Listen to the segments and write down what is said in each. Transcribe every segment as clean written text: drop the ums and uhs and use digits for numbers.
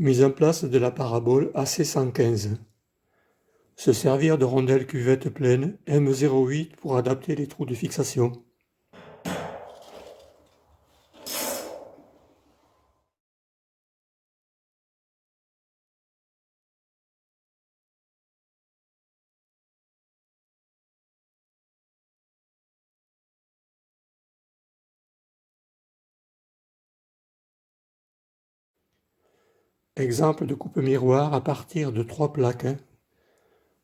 Mise en place de la parabole AC115. Se servir de rondelles cuvette pleine M08 pour adapter les trous de fixation. Exemple de coupe-miroir à partir de 3 plaques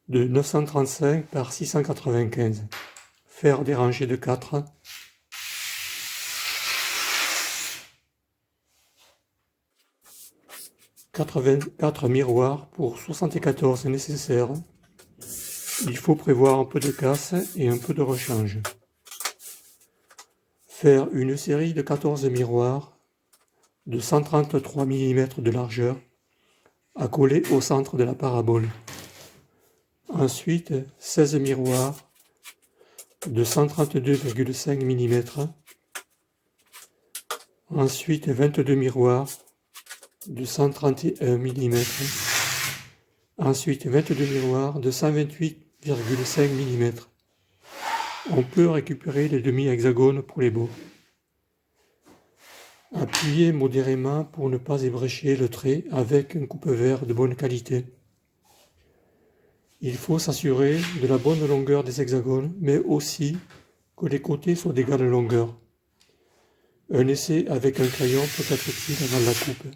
de 935 par 695. Fer des rangées de 4. « 84 miroirs pour 74 nécessaires. Il faut prévoir un peu de casse et un peu de rechange. Faire une série de 14 miroirs de 133 mm de largeur à coller au centre de la parabole. Ensuite, 16 miroirs de 132,5 mm. Ensuite, 22 miroirs de 131 mm. Ensuite, 22 miroirs de 128,5 mm. On peut récupérer les demi-hexagones pour les bords. Appuyez modérément pour ne pas ébrécher le trait avec un coupe-vert de bonne qualité. Il faut s'assurer de la bonne longueur des hexagones, mais aussi que les côtés soient d'égale longueur. Un essai avec un crayon peut être utile avant la coupe.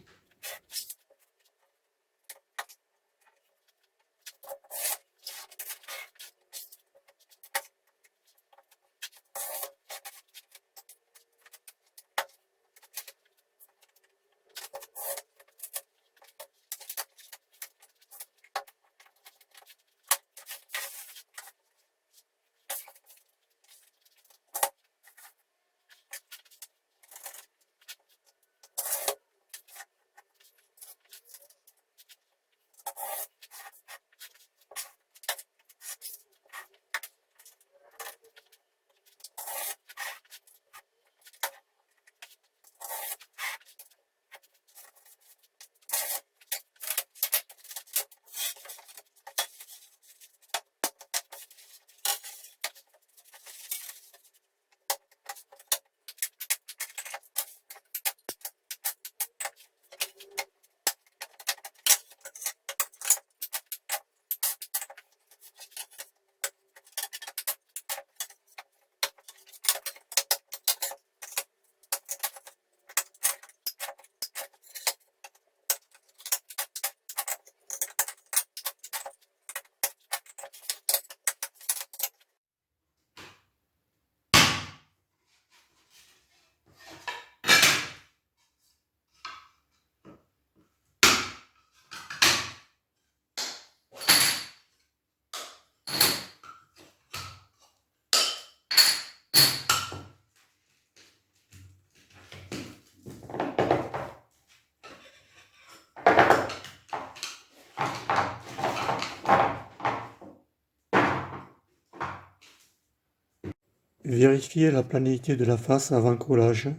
Vérifiez la planité de la face avant collage,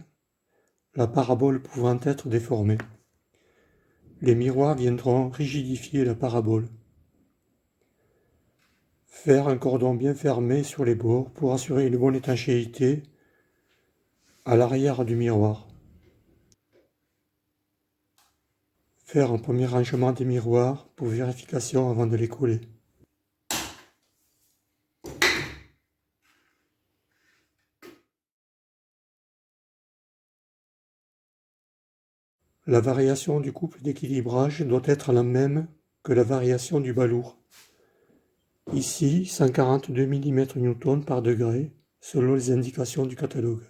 la parabole pouvant être déformée. Les miroirs viendront rigidifier la parabole. Faire un cordon bien fermé sur les bords pour assurer une bonne étanchéité à l'arrière du miroir. Faire un premier rangement des miroirs pour vérification avant de les coller. La variation du couple d'équilibrage doit être la même que la variation du balourd. Ici, 142 mm N par degré, selon les indications du catalogue.